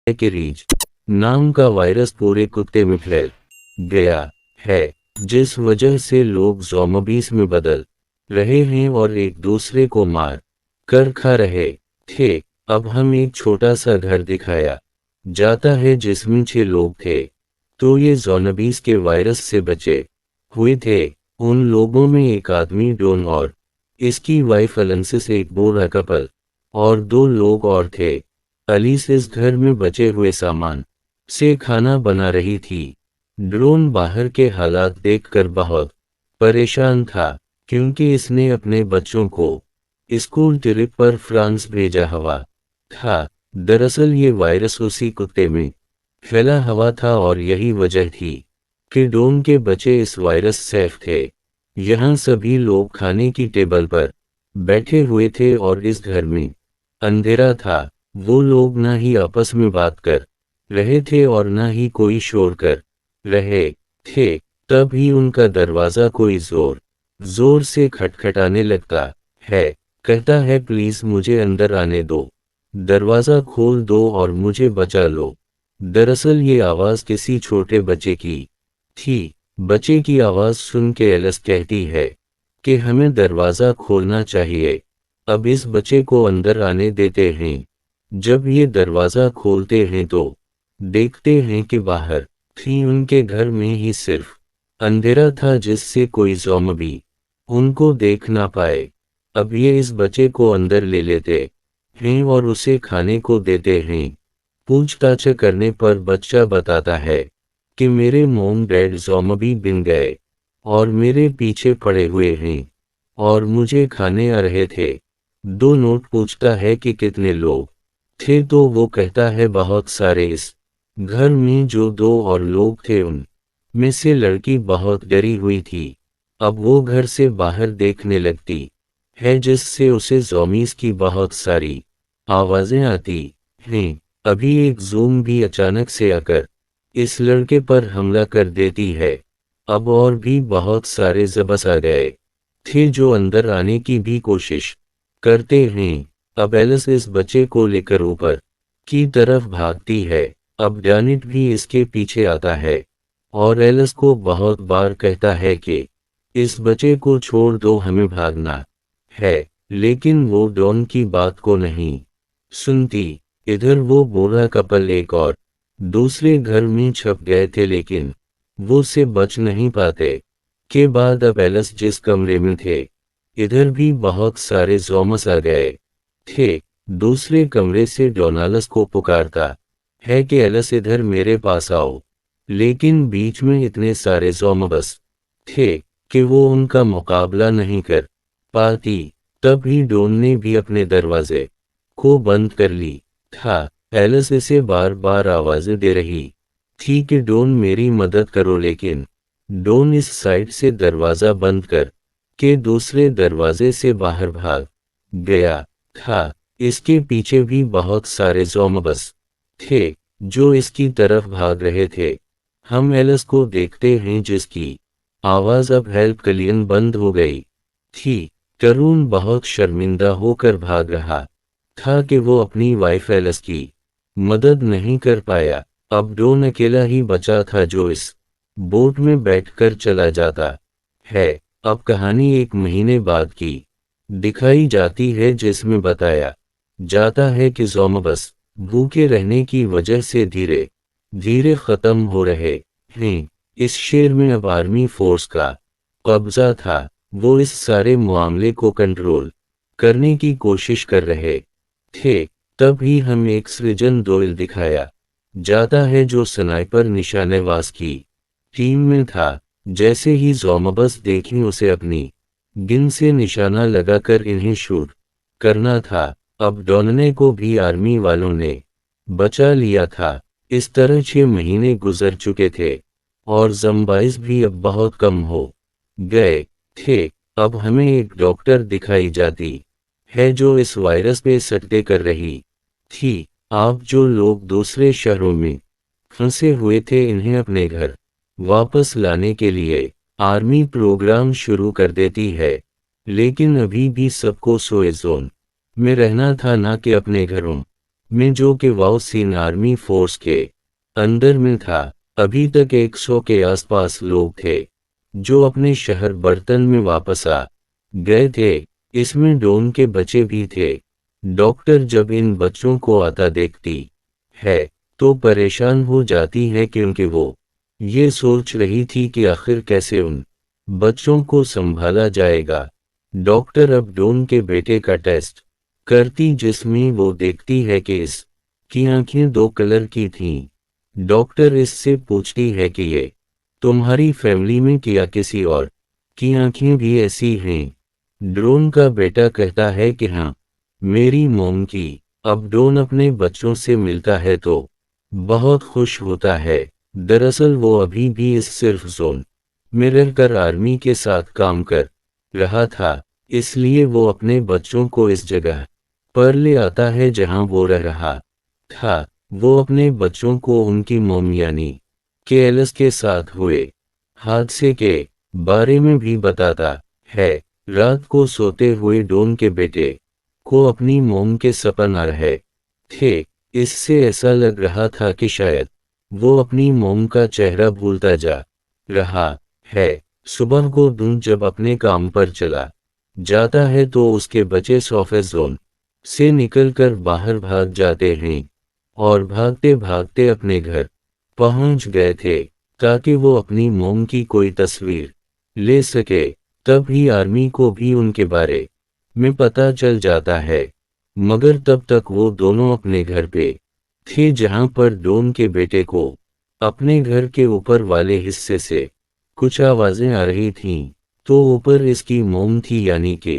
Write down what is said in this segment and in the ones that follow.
कि रीच नाम का वायरस पूरे कुत्ते में फैल गया है, जिस वजह से लोग ज़ॉम्बीज़ में बदल रहे हैं और एक दूसरे को मार कर खा रहे थे। अब हम एक छोटा सा घर दिखाया जाता है जिसमें 6 लोग थे। तो ये ज़ॉम्बीज़ के वायरस से बचे हुए थे। उन लोगों में एक आदमी डॉन और इसकी वाइफ अलेंसिस, एक बूढ़ा कपल और 2 लोग और थे। अलीस इस घर में बचे हुए सामान से खाना बना रही थी। ड्रोन बाहर के हालात देखकर बहुत परेशान था, क्योंकि इसने अपने बच्चों को स्कूल ट्रिप पर फ्रांस भेजा हुआ था। दरअसल ये वायरस उसी कुत्ते में फैला हुआ था और यही वजह थी कि डोन के बच्चे इस वायरस सेफ थे। यहाँ सभी लोग खाने की टेबल पर बैठे हुए थे और इस घर में अंधेरा था। वो लोग ना ही आपस में बात कर रहे थे और ना ही कोई शोर कर रहे थे। तभी उनका दरवाज़ा कोई जोर जोर से खटखटाने लगता है। कहता है, प्लीज मुझे अंदर आने दो, दरवाज़ा खोल दो और मुझे बचा लो। दरअसल ये आवाज़ किसी छोटे बच्चे की थी। बच्चे की आवाज़ सुन के एलिस कहती है कि हमें दरवाज़ा खोलना चाहिए। अब इस बच्चे को अंदर आने देते हैं। जब ये दरवाज़ा खोलते हैं तो देखते हैं कि बाहर थी उनके घर में ही सिर्फ अंधेरा था, जिससे कोई ज़ॉम्बी उनको देख ना पाए। अब ये इस बच्चे को अंदर ले लेते हैं और उसे खाने को देते हैं। पूछताछ करने पर बच्चा बताता है कि मेरे मॉम डैड ज़ॉम्बी बन गए और मेरे पीछे पड़े हुए हैं और मुझे खाने आ रहे थे। 2 नोट पूछता है कि कितने लोग थे, तो वो कहता है बहुत सारे। इस घर में जो 2 और लोग थे उन में से लड़की बहुत डरी हुई थी। अब वो घर से बाहर देखने लगती है, जिससे उसे ज़ॉम्बीज़ की बहुत सारी आवाज़ें आती हैं। अभी एक ज़ूम भी अचानक से आकर इस लड़के पर हमला कर देती है। अब और भी बहुत सारे ज़बस आ गए थे जो अंदर आने की भी कोशिश करते हैं। अब एलिस इस बच्चे को लेकर ऊपर की तरफ भागती है। अब डैनिट भी इसके पीछे आता है और एलिस को बहुत बार कहता है कि इस बच्चे को छोड़ दो, हमें भागना है, लेकिन वो डॉन की बात को नहीं सुनती। इधर वो बूढ़ा कपल एक और दूसरे घर में छप गए थे, लेकिन वो से बच नहीं पाते। के बाद अब एलिस जिस कमरे में थे, इधर भी बहुत सारे ज़ॉम्बीज़ आ गए थे। दूसरे कमरे से डोनाल्ड को पुकारता है कि एलिस इधर मेरे पास आओ, लेकिन बीच में इतने सारे ज़ॉम्बीज़ थे कि वो उनका मुकाबला नहीं कर पाती। तभी डॉन ने भी अपने दरवाजे को बंद कर ली था। एलिस इसे बार बार आवाज़ें दे रही थी कि डॉन मेरी मदद करो, लेकिन डॉन इस साइड से दरवाज़ा बंद कर के दूसरे दरवाजे से बाहर भाग गया था। इसके पीछे भी बहुत सारे ज़ॉम्बीज़ थे जो इसकी तरफ भाग रहे थे। हम एलिस को देखते हैं जिसकी आवाज़ अब हेल्प क्लियन बंद हो गई थी। तरुण बहुत शर्मिंदा होकर भाग रहा था कि वो अपनी वाइफ एलिस की मदद नहीं कर पाया। अब डॉन अकेला ही बचा था जो इस बोट में बैठकर चला जाता है। अब कहानी 1 महीने बाद की दिखाई जाती है, जिसमें बताया जाता है कि ज़ॉम्बीज़ भूखे रहने की वजह से धीरे धीरे ख़त्म हो रहे हैं। इस शहर में अब आर्मी फोर्स का कब्जा था। वो इस सारे मामले को कंट्रोल करने की कोशिश कर रहे थे। तभी हम एक सृजन दोयल दिखाया जाता है जो स्नाइपर निशानेबाज की टीम में था। जैसे ही ज़ॉम्बीज़ देखें, उसे अपनी गन से निशाना लगाकर इन्हें शूट करना था। अब डॉनने को भी आर्मी वालों ने बचा लिया था। इस तरह 6 महीने गुजर चुके थे और ज़ॉम्बीज़ भी अब बहुत कम हो गए थे। अब हमें एक डॉक्टर दिखाई जाती है जो इस वायरस पे सट्टे कर रही थी। आप जो लोग दूसरे शहरों में फंसे हुए थे, इन्हें अपने घर वापस लाने के लिए आर्मी प्रोग्राम शुरू कर देती है। लेकिन अभी भी सबको सोए जोन में रहना था, ना कि अपने घरों में जो कि वाओसिन आर्मी फोर्स के अंदर में था। अभी तक 100 के आसपास लोग थे जो अपने शहर बर्तन में वापस आ गए थे। इसमें डोन के बच्चे भी थे। डॉक्टर जब इन बच्चों को आता देखती है तो परेशान हो जाती है क्योंकि वो ये सोच रही थी कि आखिर कैसे उन बच्चों को संभाला जाएगा। डॉक्टर अब डोन के बेटे का टेस्ट करती जिसमें वो देखती है कि इस की आंखें 2 कलर की थीं। डॉक्टर इससे पूछती है कि ये तुम्हारी फैमिली में क्या किसी और की आंखें भी ऐसी हैं? ड्रोन का बेटा कहता है कि हाँ, मेरी मॉम की। अब डोन अपने बच्चों से मिलता है तो बहुत खुश होता है। दरअसल वो अभी भी इस सिर्फ जोन में रहकर आर्मी के साथ काम कर रहा था, इसलिए वो अपने बच्चों को इस जगह पर ले आता है जहां वो रह रहा था। वो अपने बच्चों को उनकी मॉम यानी के एलिस के साथ हुए हादसे के बारे में भी बताता है। रात को सोते हुए डोन के बेटे को अपनी मॉम के सपन आ रहे थे। इससे ऐसा लग रहा था कि शायद वो अपनी मॉम का चेहरा भूलता जा रहा है। सुबह को डोन जब अपने काम पर चला जाता है तो उसके बच्चे सॉफ्टवेयर जोन से निकलकर बाहर भाग जाते हैं और भागते भागते अपने घर पहुंच गए थे ताकि वो अपनी मॉम की कोई तस्वीर ले सके। तब ही आर्मी को भी उनके बारे में पता चल जाता है, मगर तब तक वो दोनों अपने घर पे थे जहां पर डोन के बेटे को अपने घर के ऊपर वाले हिस्से से कुछ आवाजें आ रही थीं। तो ऊपर इसकी मॉम थी यानी कि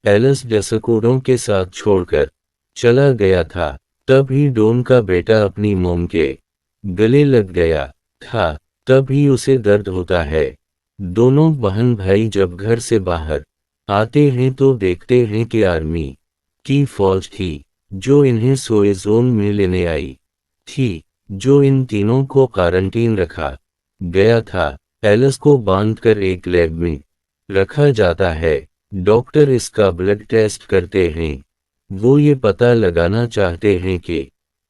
एलिस डेसकोडों के साथ छोड़कर चला गया था। तब ही डोन का बेटा अपनी मॉम के गले लग गया था। तब ही उसे दर्द होता है। दोनों बहन भाई जब घर से बाहर आते हैं तो देखते हैं कि आर्मी की फौज थी जो इन्हें सोए जोन में लेने आई थी, जो इन तीनों को क्वारंटीन रखा गया था। एलिस को बांधकर एक लैब में रखा जाता है। डॉक्टर इसका ब्लड टेस्ट करते हैं। वो ये पता लगाना चाहते हैं कि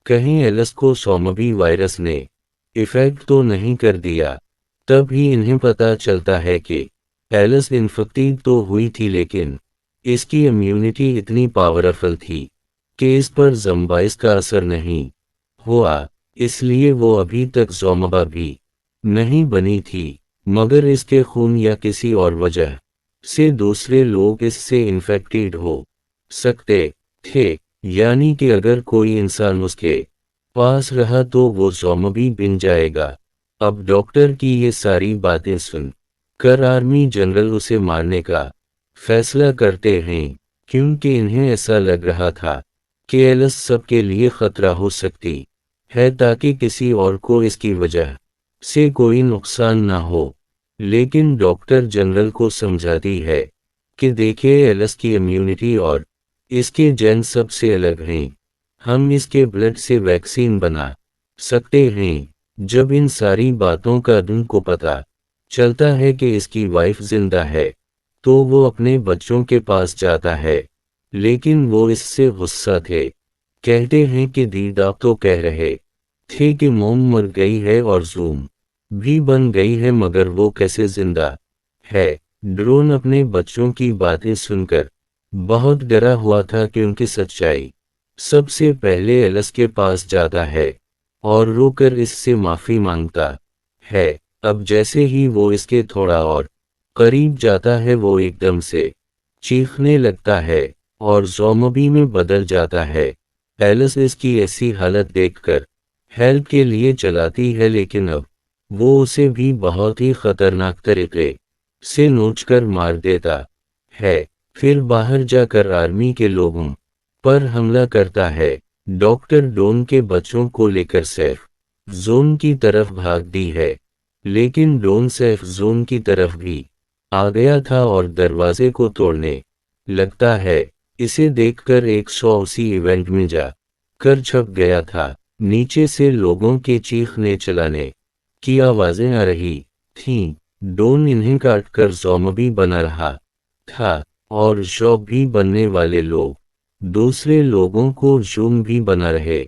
कहीं एलिस को ज़ॉम्बी वायरस ने इफेक्ट तो नहीं कर दिया। तब ही इन्हें पता चलता है कि एलिस इन्फेक्टेड तो हुई थी लेकिन इसकी इम्यूनिटी इतनी पावरफुल थी कि इस पर ज़ॉम्बाइस का असर नहीं हुआ, इसलिए वो अभी तक ज़ॉम्बा भी नहीं बनी थी। मगर इसके खून या किसी और वजह से दूसरे लोग इससे इन्फेक्टेड हो सकते थे, यानी कि अगर कोई इंसान उसके पास रहा तो वो ज़ॉम्बी बन जाएगा। अब डॉक्टर की ये सारी बातें सुन कर आर्मी जनरल उसे मारने का फैसला करते हैं, क्योंकि इन्हें ऐसा लग रहा था कि एलिस सबके लिए खतरा हो सकती है ताकि किसी और को इसकी वजह से कोई नुकसान ना हो। लेकिन डॉक्टर जनरल को समझाती है कि देखिए, एलिस की इम्यूनिटी और इसके जेन सबसे अलग हैं। हम इसके ब्लड से वैक्सीन बना सकते हैं। जब इन सारी बातों का डन को पता चलता है कि इसकी वाइफ जिंदा है तो वो अपने बच्चों के पास जाता है, लेकिन वो इससे गुस्सा थे। कहते हैं कि दीद आप तो कह रहे थे कि मॉम मर गई है और जूम भी बन गई है, मगर वो कैसे जिंदा है? ड्रोन अपने बच्चों की बातें सुनकर बहुत डरा हुआ था क्योंकि सच्चाई सबसे पहले एलिस के पास जाता है और रोकर इससे माफी मांगता है। अब जैसे ही वो इसके थोड़ा और करीब जाता है वो एकदम से चीखने लगता है और ज़ॉम्बी में बदल जाता है। एलिस इसकी ऐसी हालत देखकर हेल्प के लिए चलाती है, लेकिन अब वो उसे भी बहुत ही खतरनाक तरीके से नोचकर मार देता है। फिर बाहर जाकर आर्मी के लोगों पर हमला करता है। डॉक्टर डोन के बच्चों को लेकर सेफ जोन की तरफ भाग दी है, लेकिन डोन सेफ जोन की तरफ भी आ गया था और दरवाजे को तोड़ने लगता है। इसे देखकर 180 इवेंट में जा कर छप गया था। नीचे से लोगों के चीखने चिल्लाने की आवाजें आ रही थीं। डोन इन्हें काटकर ज़ॉम्बी बना रहा था और शॉप भी बनने वाले लोग दूसरे लोगों को जूम भी बना रहे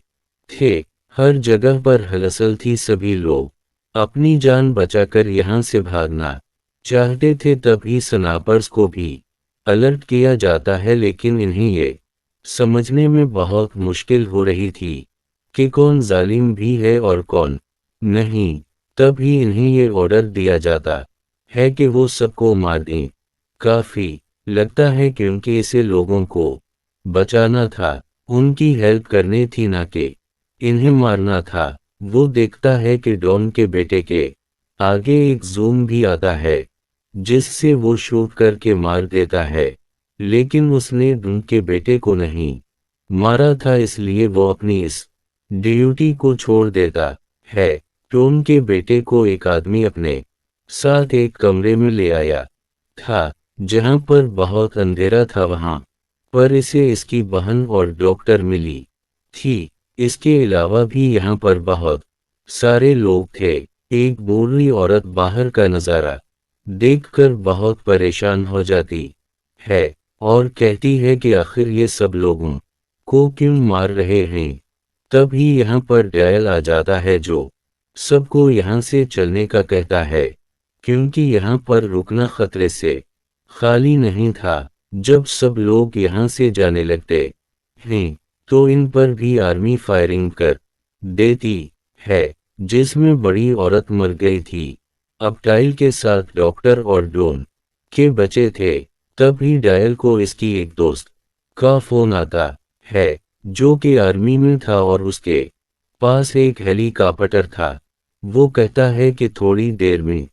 थे। हर जगह पर हलचल थी, सभी लोग अपनी जान बचाकर यहाँ से भागना चाहते थे। तभी स्नाइपर्स को भी अलर्ट किया जाता है, लेकिन इन्हें ये समझने में बहुत मुश्किल हो रही थी कि कौन जालिम भी है और कौन नहीं। तभी इन्हें ये ऑर्डर दिया जाता है कि वो सबको मार दें। काफी लगता है क्योंकि इसे लोगों को बचाना था, उनकी हेल्प करनी थी, ना कि इन्हें मारना था। वो देखता है कि डॉन के बेटे के आगे एक जूम भी आता है जिससे वो शूट करके मार देता है, लेकिन उसने डॉन के बेटे को नहीं मारा था, इसलिए वो अपनी इस ड्यूटी को छोड़ देता है। डॉन के बेटे को एक आदमी अपने साथ एक कमरे में ले आया था जहां पर बहुत अंधेरा था। वहां पर इसे इसकी बहन और डॉक्टर मिली थी। इसके अलावा भी यहाँ पर बहुत सारे लोग थे। एक बूढ़ी औरत बाहर का नज़ारा देखकर बहुत परेशान हो जाती है और कहती है कि आखिर ये सब लोगों को क्यों मार रहे हैं। तभी यहाँ पर डायल आ जाता है जो सबको यहाँ से चलने का कहता है, क्योंकि यहाँ पर रुकना खतरे से खाली नहीं था। जब सब लोग यहाँ से जाने लगते हैं तो इन पर भी आर्मी फायरिंग कर देती है, जिसमें बड़ी औरत मर गई थी। अब डायल के साथ डॉक्टर और डॉन के बचे थे। तभी डायल को इसकी एक दोस्त का फोन आता है जो कि आर्मी में था और उसके पास एक हेलीकॉप्टर था। वो कहता है कि थोड़ी देर में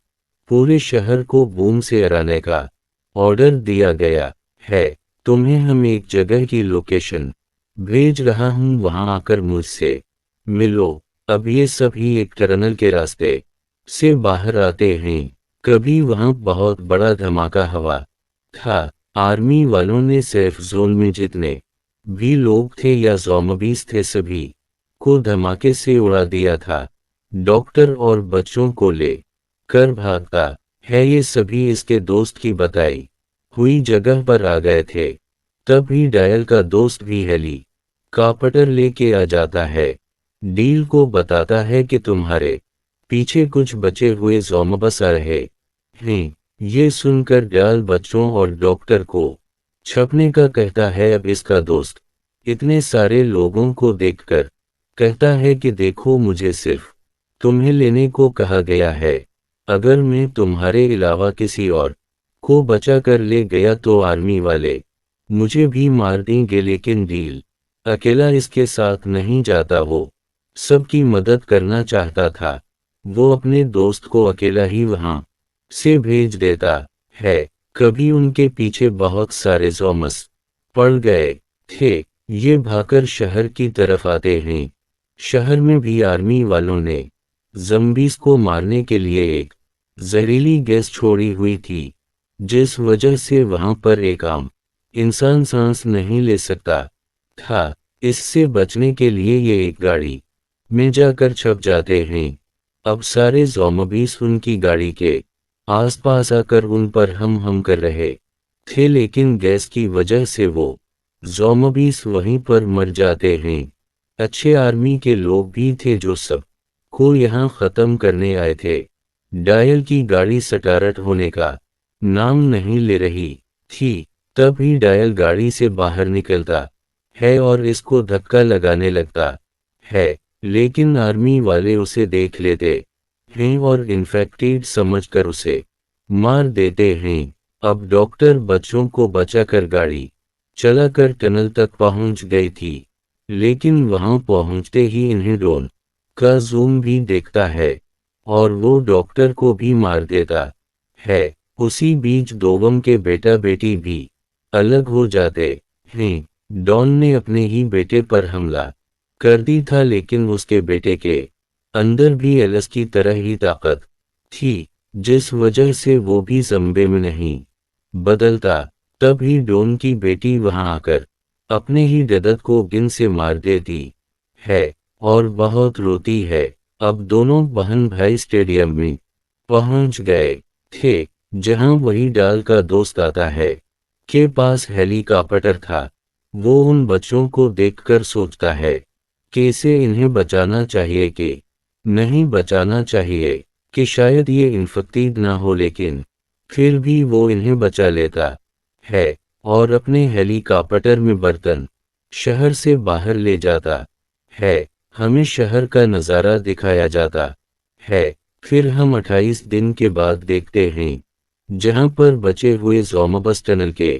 पूरे शहर को बूम से हराने का ऑर्डर दिया गया है। तुम्हें हम एक जगह की लोकेशन भेज रहा हूं, वहां आकर मुझसे मिलो। अब ये सभी एक टनल के रास्ते से बाहर आते हैं। कभी वहां बहुत बड़ा धमाका हुआ था। आर्मी वालों ने सेफ जोन में जितने भी लोग थे या ज़ॉम्बीज़ थे, सभी को धमाके से उड़ा दिया था। डॉक्टर और बच्चों को ले कर भागता है। ये सभी इसके दोस्त की बताई हुई जगह पर आ गए थे। तभी डायल का दोस्त भी हेलीकॉप्टर लेके आ जाता है। डील को बताता है कि तुम्हारे पीछे कुछ बचे हुए ज़ॉम्बीज़ आ रहे हैं। ये सुनकर डायल बच्चों और डॉक्टर को छपने का कहता है। अब इसका दोस्त इतने सारे लोगों को देखकर कहता है कि देखो, मुझे सिर्फ तुम्हें लेने को कहा गया है। अगर मैं तुम्हारे अलावा किसी और को बचा कर ले गया तो आर्मी वाले मुझे भी मार देंगे, लेकिन डील अकेला इसके साथ नहीं जाता। वो सबकी मदद करना चाहता था। वो अपने दोस्त को अकेला ही वहां से भेज देता है। कभी उनके पीछे बहुत सारे ज़ॉम्बीज़ पड़ गए थे। ये भागकर शहर की तरफ आते हैं। शहर में भी आर्मी वालों ने ज़ॉम्बीज़ को मारने के लिए एक जहरीली गैस छोड़ी हुई थी, जिस वजह से वहां पर एक आम इंसान सांस नहीं ले सकता था। इससे बचने के लिए ये एक गाड़ी में जाकर छप जाते हैं। अब सारे ज़ॉम्बीज़ उनकी गाड़ी के आसपास आकर उन पर हम कर रहे थे, लेकिन गैस की वजह से वो ज़ॉम्बीज़ वहीं पर मर जाते हैं। अच्छे आर्मी के लोग भी थे जो सब को यहाँ ख़त्म करने आए थे। डायल की गाड़ी स्टार्ट होने का नाम नहीं ले रही थी। तभी डायल गाड़ी से बाहर निकलता है और इसको धक्का लगाने लगता है, लेकिन आर्मी वाले उसे देख लेते हैं और इन्फेक्टेड समझकर उसे मार देते हैं। अब डॉक्टर बच्चों को बचाकर गाड़ी चलाकर टनल तक पहुंच गई थी, लेकिन वहां पहुंचते ही इन्हें डॉन का जूम भी देखता है और वो डॉक्टर को भी मार देता है। उसी बीच दोगम के बेटा बेटी भी अलग हो जाते हैं। डॉन ने अपने ही बेटे पर हमला कर दी था, लेकिन उसके बेटे के अंदर भी एलिस की तरह ही ताकत थी, जिस वजह से वो भी ज़म्बे में नहीं बदलता। तभी डॉन की बेटी वहां आकर अपने ही ददत को गिन से मार देती है और बहुत रोती है। अब दोनों बहन भाई स्टेडियम में पहुंच गए थे, जहां वही डाल का दोस्त आता है के पास हेलीकॉप्टर था। वो उन बच्चों को देखकर सोचता है कि इसे इन्हें बचाना चाहिए कि नहीं बचाना चाहिए, कि शायद ये इन्फेक्टेड ना हो, लेकिन फिर भी वो इन्हें बचा लेता है और अपने हेलीकॉप्टर में बर्तन शहर से बाहर ले जाता है। हमें शहर का नज़ारा दिखाया जाता है। फिर हम 28 दिन के बाद देखते हैं जहां पर बचे हुए ज़ॉम्बीज़ टनल के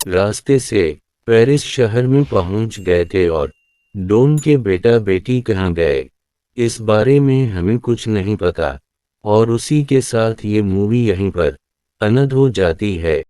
रास्ते से पेरिस शहर में पहुंच गए थे और डॉन के बेटा बेटी कहां गए, इस बारे में हमें कुछ नहीं पता। और उसी के साथ ये मूवी यहीं पर अनद हो जाती है।